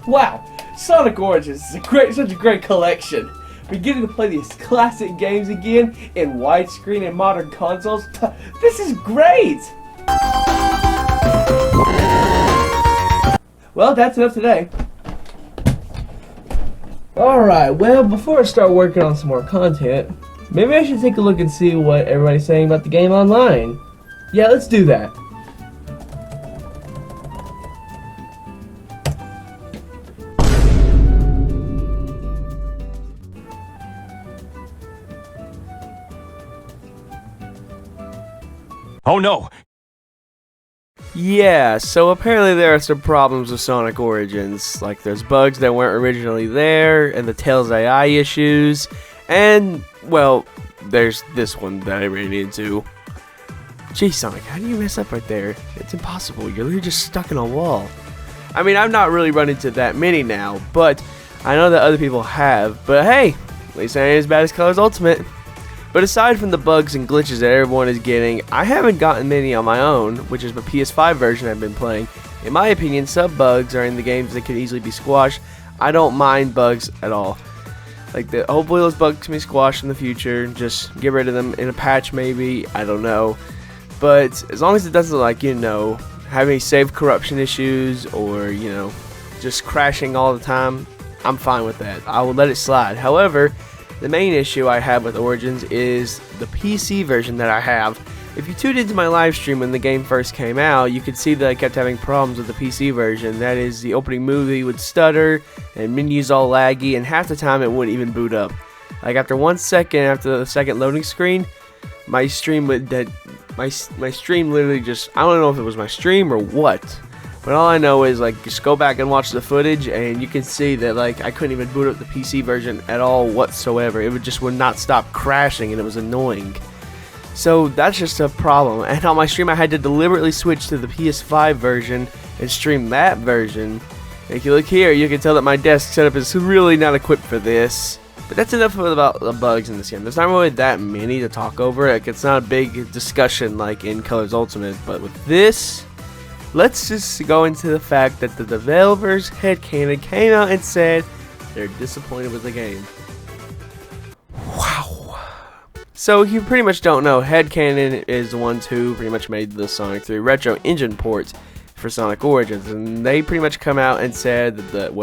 Wow, Sonic Origins is such a great collection. We're getting to play these classic games again in widescreen and modern consoles. This is great! Well, that's enough today. Alright, well, before I start working on some more content, maybe I should take a look and see what everybody's saying about the game online. Yeah, let's do that. Oh no! Yeah, so apparently there are some problems with Sonic Origins. Like, there's bugs that weren't originally there, and the Tails AI issues, and, well, there's this one that I ran into. Gee, Sonic, how do you mess up right there? It's impossible. You're literally just stuck in a wall. I mean, I've not really run into that many now, but I know that other people have. But hey, at least I ain't as bad as Colors Ultimate. But aside from the bugs and glitches that everyone is getting, I haven't gotten many on my own, which is the PS5 version I've been playing. In my opinion, sub-bugs are in the games that can easily be squashed. I don't mind bugs at all. Hopefully those bugs can be squashed in the future. Just get rid of them in a patch maybe, I don't know. But as long as it doesn't, have any save corruption issues or, just crashing all the time, I'm fine with that. I will let it slide. However, the main issue I have with Origins is the PC version that I have. If you tuned into my live stream when the game first came out, you could see that I kept having problems with the PC version. That is, the opening movie would stutter, and menus all laggy, and half the time it wouldn't even boot up. Like, after 1 second after the second loading screen, my stream my stream literally just, I don't know if it was my stream or what. But all I know is, just go back and watch the footage, and you can see that, I couldn't even boot up the PC version at all whatsoever. It would not stop crashing, and it was annoying. So that's just a problem. And on my stream, I had to deliberately switch to the PS5 version and stream that version. And if you look here, you can tell that my desk setup is really not equipped for this. But that's enough about the bugs in this game. There's not really that many to talk over. It's not a big discussion like in Colors Ultimate. But with this, let's just go into the fact that the developers headcanon came out and said they're disappointed with the game. Wow. So you pretty much don't know, headcanon is the ones who pretty much made the Sonic 3 Retro Engine ports for Sonic Origins, and they pretty much come out and said that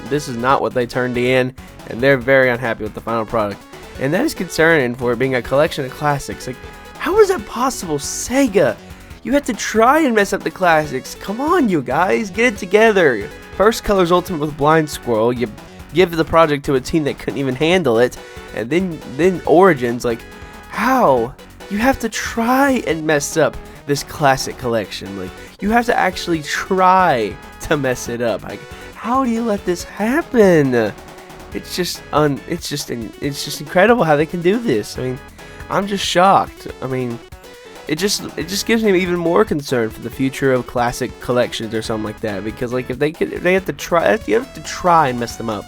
this is not what they turned in, and they're very unhappy with the final product. And that is concerning for it being a collection of classics. Like, how is that possible? Sega, you had to try and mess up the classics. Come on, you guys, get it together. First Colors Ultimate with Blind Squirrel, you give the project to a team that couldn't even handle it, and then Origins, how? You have to try and mess up this classic collection. You have to actually try to mess it up. How do you let this happen? It's just incredible how they can do this. I mean, I'm just shocked. I mean, it just gives me even more concern for the future of classic collections or something like that, because if they have to try and mess them up.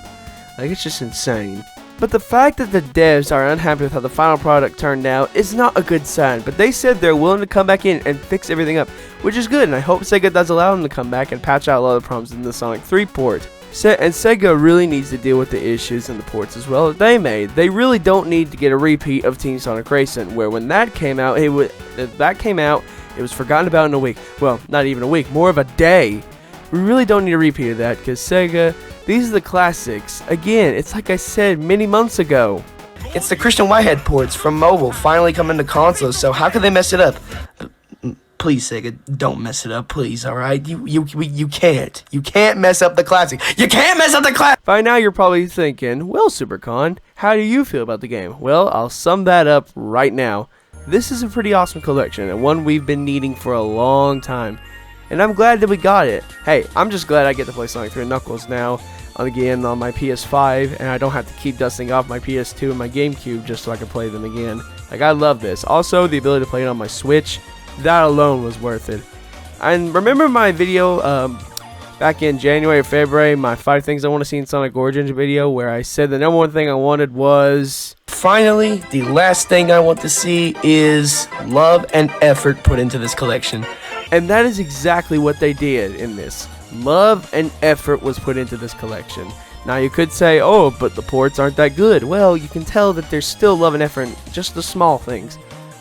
It's just insane. But the fact that the devs are unhappy with how the final product turned out is not a good sign. But they said they're willing to come back in and fix everything up, which is good, and I hope Sega does allow them to come back and patch out a lot of the problems in the Sonic 3 port. And Sega really needs to deal with the issues in the ports as well that they made. They really don't need to get a repeat of Team Sonic Racing, where when that came out, it was forgotten about in a week. Well, not even a week, more of a day. We really don't need a repeat of that, because Sega, these are the classics. Again, it's like I said many months ago. It's the Christian Whitehead ports from mobile finally coming to consoles, so how could they mess it up? Please, Sega, don't mess it up, please, alright? You can't. You can't mess up the classic. You can't mess up the classic! By now you're probably thinking, well, Supercon, how do you feel about the game? Well, I'll sum that up right now. This is a pretty awesome collection, and one we've been needing for a long time. And I'm glad that we got it. Hey, I'm just glad I get to play Sonic 3 Knuckles now, again on my PS5, and I don't have to keep dusting off my PS2 and my GameCube just so I can play them again. I love this. Also, the ability to play it on my Switch, that alone was worth it. And remember my video back in January or February, my 5 things I want to see in Sonic Origins video, where I said the number one thing I wanted was... Finally, the last thing I want to see is love and effort put into this collection. And that is exactly what they did in this. Love and effort was put into this collection. Now you could say, oh, but the ports aren't that good. Well, you can tell that there's still love and effort in just the small things,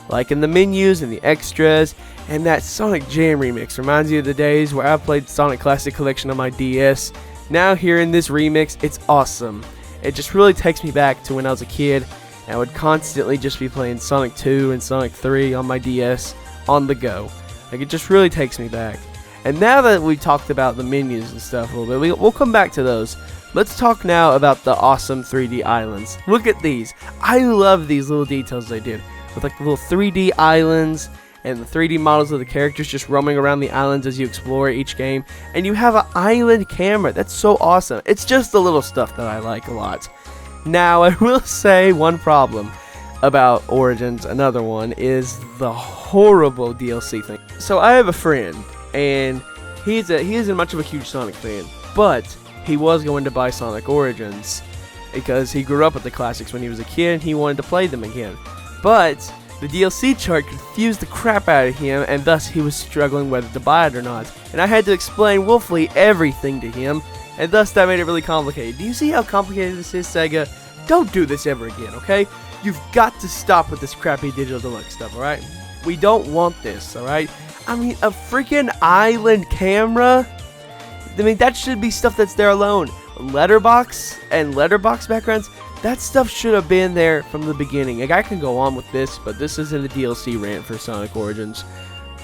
like in the menus and the extras, and that Sonic Jam remix reminds you of the days where I played Sonic Classic Collection on my DS. Now hearing this remix, it's awesome. It just really takes me back to when I was a kid, and I would constantly just be playing Sonic 2 and Sonic 3 on my DS on the go. Like, it just really takes me back. And now that we've talked about the menus and stuff a little bit, we'll come back to those. Let's talk now about the awesome 3D islands. Look at these. I love these little details they did. With like the little 3D islands and the 3D models of the characters just roaming around the islands as you explore each game. And you have an island camera. That's so awesome. It's just the little stuff that I like a lot. Now, I will say one problem about Origins, another one, is the horrible DLC thing. So I have a friend, and he isn't much of a huge Sonic fan, but he was going to buy Sonic Origins because he grew up with the classics when he was a kid and he wanted to play them again. But the DLC chart confused the crap out of him, and thus he was struggling whether to buy it or not. And I had to explain willfully everything to him, and thus that made it really complicated. Do you see how complicated this is, Sega? Don't do this ever again, okay? You've got to stop with this crappy Digital Deluxe stuff, alright? We don't want this, alright? I mean, a freaking island camera? I mean, that should be stuff that's there alone. Letterbox and letterbox backgrounds, that stuff should have been there from the beginning. Like, I can go on with this, but this isn't a DLC rant for Sonic Origins.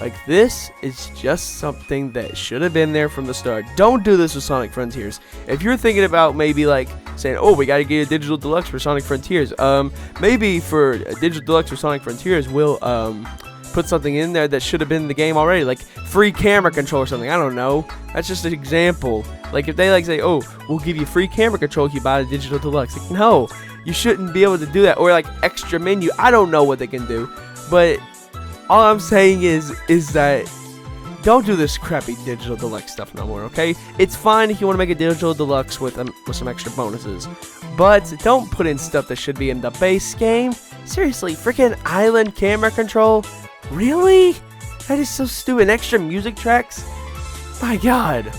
Like, this is just something that should have been there from the start. Don't do this with Sonic Frontiers. If you're thinking about maybe like saying, oh, we gotta get a Digital Deluxe for Sonic Frontiers, maybe for a Digital Deluxe for Sonic Frontiers, we'll put something in there that should have been in the game already, like free camera control or something. I don't know. That's just an example. Like, if they like say, oh, we'll give you free camera control if you buy the Digital Deluxe. Like, no, you shouldn't be able to do that. Or like extra menu. I don't know what they can do, but all I'm saying is that don't do this crappy Digital Deluxe stuff no more, okay? It's fine if you want to make a Digital Deluxe with some extra bonuses, but don't put in stuff that should be in the base game. Seriously, freaking island camera control? Really? That is so stupid. Extra music tracks? My god.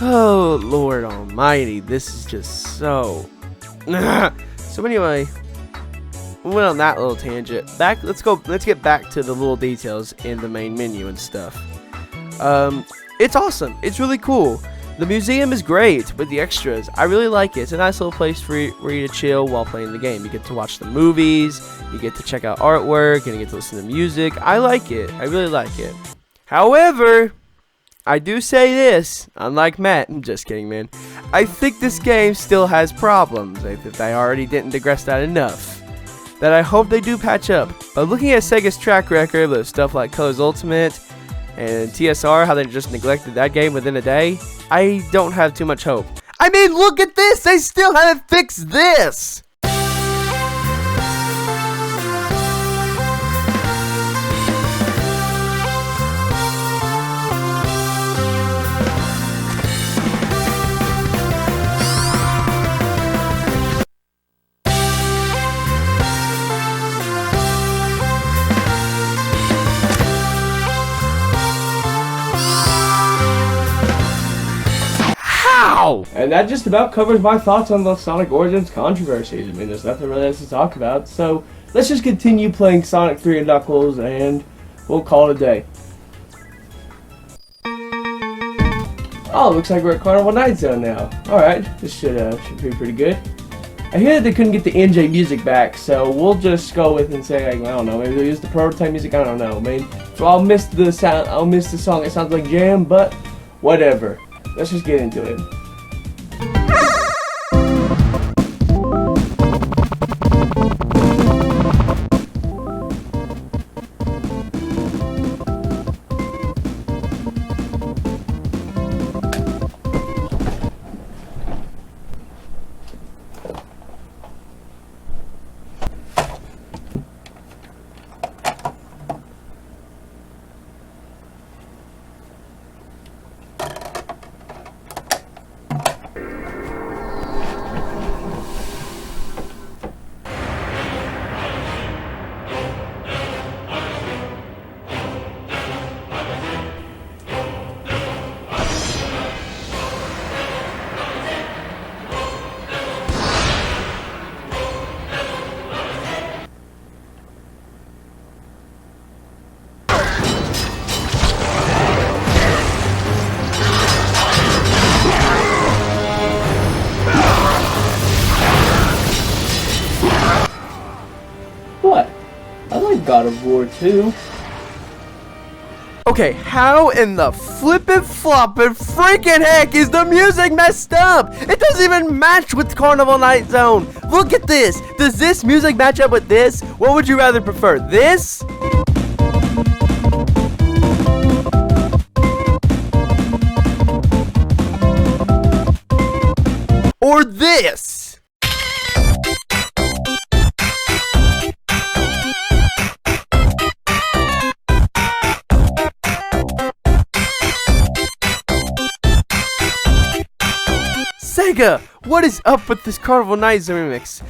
Oh, Lord almighty. This is just so... So anyway, we went on that little tangent. Let's get back to the little details in the main menu and stuff. It's awesome. It's really cool. The museum is great with the extras. I really like it. It's a nice little place for you to chill while playing the game. You get to watch the movies, you get to check out artwork, and you get to listen to music. I like it. I really like it. However, I do say this, unlike Matt, I'm just kidding, man. I think this game still has problems. I think they already didn't digress that enough. That I hope they do patch up. But looking at Sega's track record with stuff like Colors Ultimate and TSR, how they just neglected that game within a day, I don't have too much hope. I mean, look at this! They still haven't fixed this! And that just about covers my thoughts on the Sonic Origins controversies. I mean, there's nothing really else to talk about. So let's just continue playing Sonic 3 and Knuckles, and we'll call it a day. Oh, looks like we're at Carnival Night Zone now. Alright, this should be pretty good. I hear that they couldn't get the NJ music back, so we'll just go with and say, like, I don't know, maybe they'll use the prototype music, I don't know. I mean, so I'll miss the song, it sounds like Jam, but whatever. Let's just get into it. God of War 2. Okay, how in the flippin' floppin' freaking heck is the music messed up? It doesn't even match with Carnival Night Zone. Look at this. Does this music match up with this? What would you rather prefer? This? Or this? Sega, what is up with this Carnival Night Zone remix?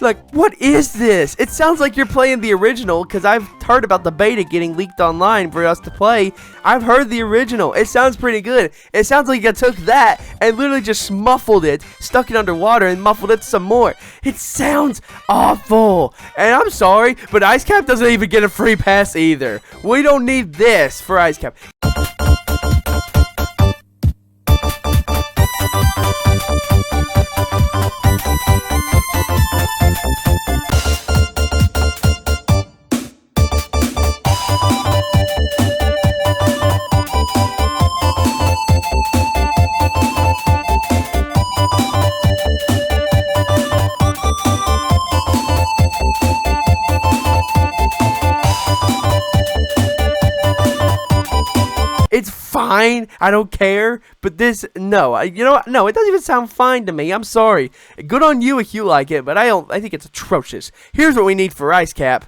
Like, what is this? It sounds like you're playing the original, because I've heard about the beta getting leaked online for us to play. I've heard the original. It sounds pretty good. It sounds like you took that and literally just muffled it, stuck it underwater, and muffled it some more. It sounds awful. And I'm sorry, but IceCap doesn't even get a free pass either. We don't need this for IceCap. It's fine. I don't care. But this, no. You know what? No, it doesn't even sound fine to me. I'm sorry. Good on you if you like it, but I think it's atrocious. Here's what we need for IceCap.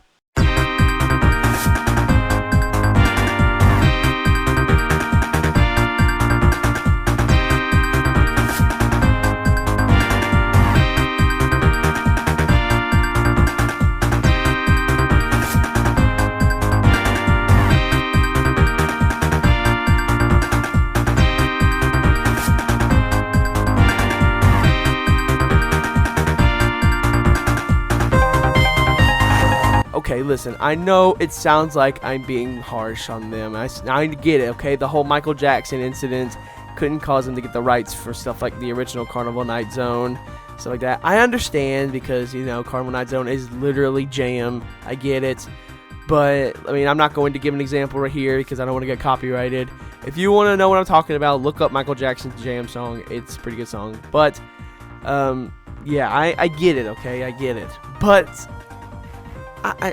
Okay, listen, I know it sounds like I'm being harsh on them. I get it, okay? The whole Michael Jackson incident couldn't cause them to get the rights for stuff like the original Carnival Night Zone, stuff like that. I understand because, you know, Carnival Night Zone is literally jam. I get it. But, I mean, I'm not going to give an example right here because I don't want to get copyrighted. If you want to know what I'm talking about, look up Michael Jackson's Jam song. It's a pretty good song. But, yeah, I get it, okay? I get it. But I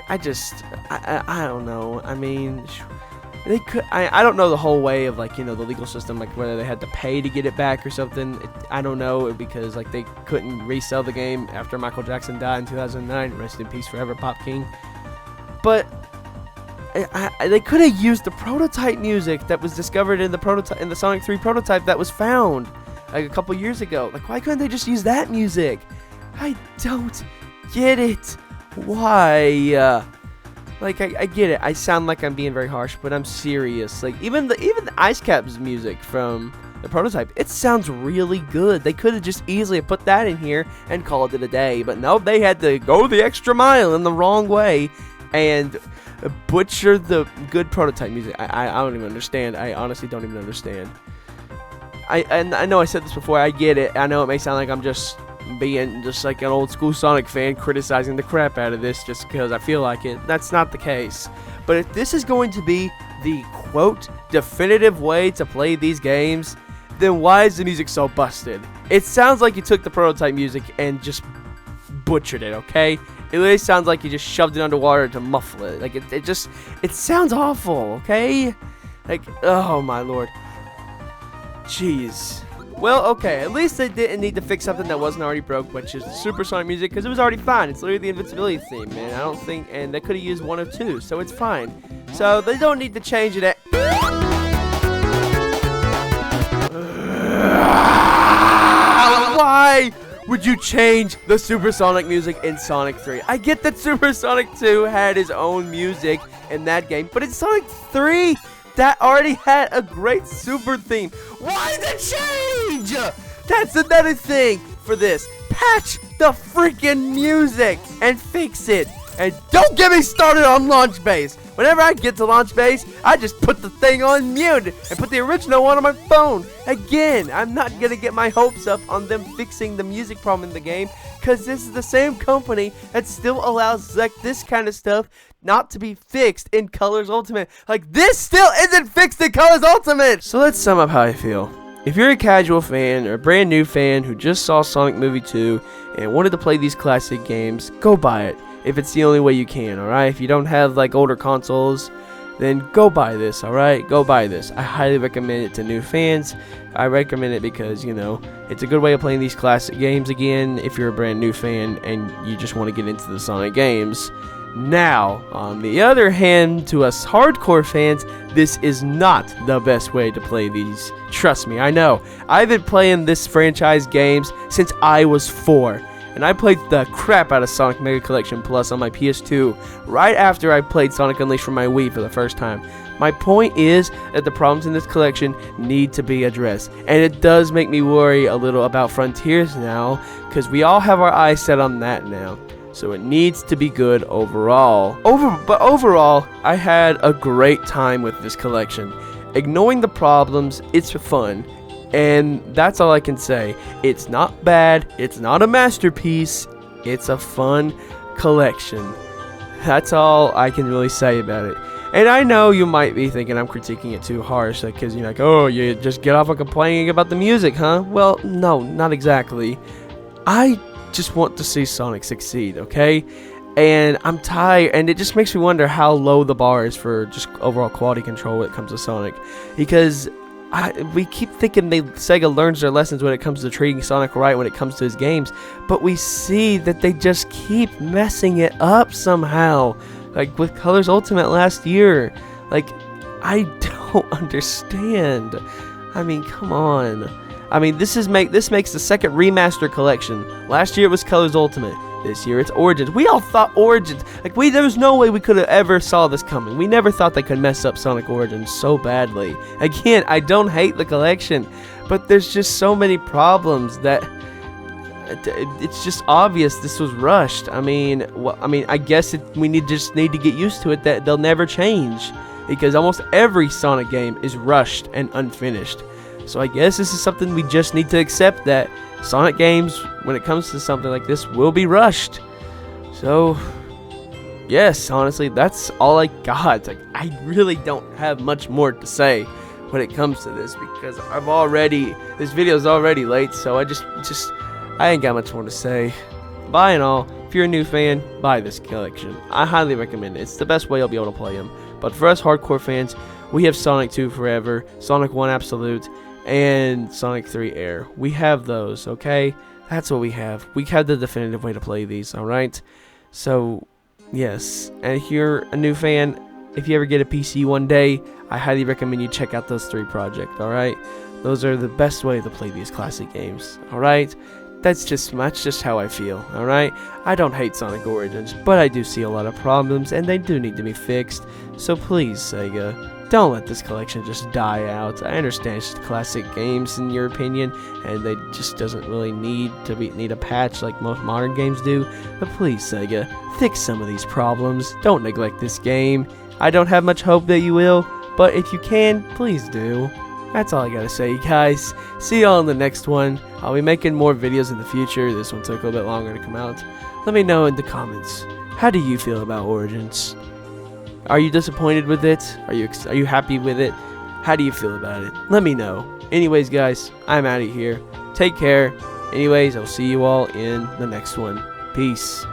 don't know. I mean, they could. I don't know the whole way of, like, you know, the legal system, like whether they had to pay to get it back or something. I don't know, because like they couldn't resell the game after Michael Jackson died in 2009. Rest in peace forever, Pop King. But they could have used the prototype music that was discovered in the Sonic 3 prototype that was found like a couple years ago. Like, why couldn't they just use that music? I don't get it. Why? Like, I get it. I sound like I'm being very harsh, but I'm serious. Like, even the IceCap's music from the prototype, it sounds really good. They could have just easily put that in here and called it a day. But no, they had to go the extra mile in the wrong way and butcher the good prototype music. I don't even understand. I honestly don't even understand. I know I said this before. I get it. I know it may sound like I'm just being just like an old school Sonic fan criticizing the crap out of this just because I feel like it. That's not the case. But if this is going to be the quote definitive way to play these games, then why is the music so busted? It sounds like you took the prototype music and just butchered it, okay? It really sounds like you just shoved it underwater to muffle it. Like, it sounds awful, okay? Like, oh my lord. Jeez. Well, okay, at least they didn't need to fix something that wasn't already broke, which is the Supersonic music, because it was already fine. It's literally the Invincibility theme, man. I don't think, and they could have used one or two, so it's fine. So they don't need to change it. Why would you change the Supersonic music in Sonic 3? I get that Supersonic 2 had his own music in that game, but in Sonic 3, that already had a great super theme. Why the change? That's another thing for this. Patch the freaking music and fix it. And don't get me started on Launch Base. Whenever I get to Launch Base, I just put the thing on mute and put the original one on my phone. Again, I'm not going to get my hopes up on them fixing the music problem in the game, because this is the same company that still allows like this kind of stuff not to be fixed in Colors Ultimate. Like, this still isn't fixed in Colors Ultimate! So let's sum up how I feel. If you're a casual fan or a brand new fan who just saw Sonic Movie 2 and wanted to play these classic games, go buy it. If it's the only way you can, alright? If you don't have like older consoles, then go buy this, alright? Go buy this. I highly recommend it to new fans. I recommend it because, you know, it's a good way of playing these classic games again if you're a brand new fan and you just want to get into the Sonic games. Now, on the other hand, to us hardcore fans, this is not the best way to play these. Trust me, I know. I've been playing this franchise games since I was 4. And I played the crap out of Sonic Mega Collection Plus on my PS2 right after I played Sonic Unleashed for my Wii for the first time. My point is that the problems in this collection need to be addressed. And it does make me worry a little about Frontiers now, because we all have our eyes set on that now. So it needs to be good overall. But overall, I had a great time with this collection. Ignoring the problems, it's fun. And that's all I can say. It's not bad, it's not a masterpiece, it's a fun collection. That's all I can really say about it. And I know you might be thinking I'm critiquing it too harsh, because you're like, oh, you just get off on complaining about the music, huh? Well, no, not exactly. I just want to see Sonic succeed, okay? And I'm tired, and it just makes me wonder how low the bar is for just overall quality control when it comes to Sonic, because we keep thinking Sega learns their lessons when it comes to treating Sonic right when it comes to his games, but we see that they just keep messing it up somehow, like with Colors Ultimate last year. Like, I don't understand. I mean, come on. I mean, this makes the second remaster collection. Last year it was Colors Ultimate. This year it's Origins. We all thought Origins, there was no way we could have ever saw this coming. We never thought they could mess up Sonic Origins so badly. Again, I don't hate the collection, but there's just so many problems that it's just obvious this was rushed. I mean, I guess we just need to get used to it that they'll never change, because almost every Sonic game is rushed and unfinished. So I guess this is something we just need to accept, that Sonic games, when it comes to something like this, will be rushed. So, yes, honestly, that's all I got. Like, I really don't have much more to say when it comes to this, because this video is already late, so I ain't got much more to say. Buy and all, if you're a new fan, buy this collection. I highly recommend it. It's the best way you'll be able to play them. But for us hardcore fans, we have Sonic 2 Forever, Sonic 1 Absolute, and Sonic 3 Air. We have those, okay? That's what we have. We have the definitive way to play these, alright? So, yes. And if you're a new fan, if you ever get a PC one day, I highly recommend you check out those 3 projects, alright? Those are the best way to play these classic games, alright? That's just how I feel, alright? I don't hate Sonic Origins, but I do see a lot of problems, and they do need to be fixed. So please, Sega, don't let this collection just die out. I understand it's classic games in your opinion, and they just doesn't really need a patch like most modern games do. But please, Sega, fix some of these problems. Don't neglect this game. I don't have much hope that you will, but if you can, please do. That's all I gotta say, guys. See y'all in the next one. I'll be making more videos in the future. This one took a little bit longer to come out. Let me know in the comments. How do you feel about Origins? Are you disappointed with it? Are you happy with it? How do you feel about it? Let me know. Anyways, guys, I'm out of here. Take care. Anyways, I'll see you all in the next one. Peace.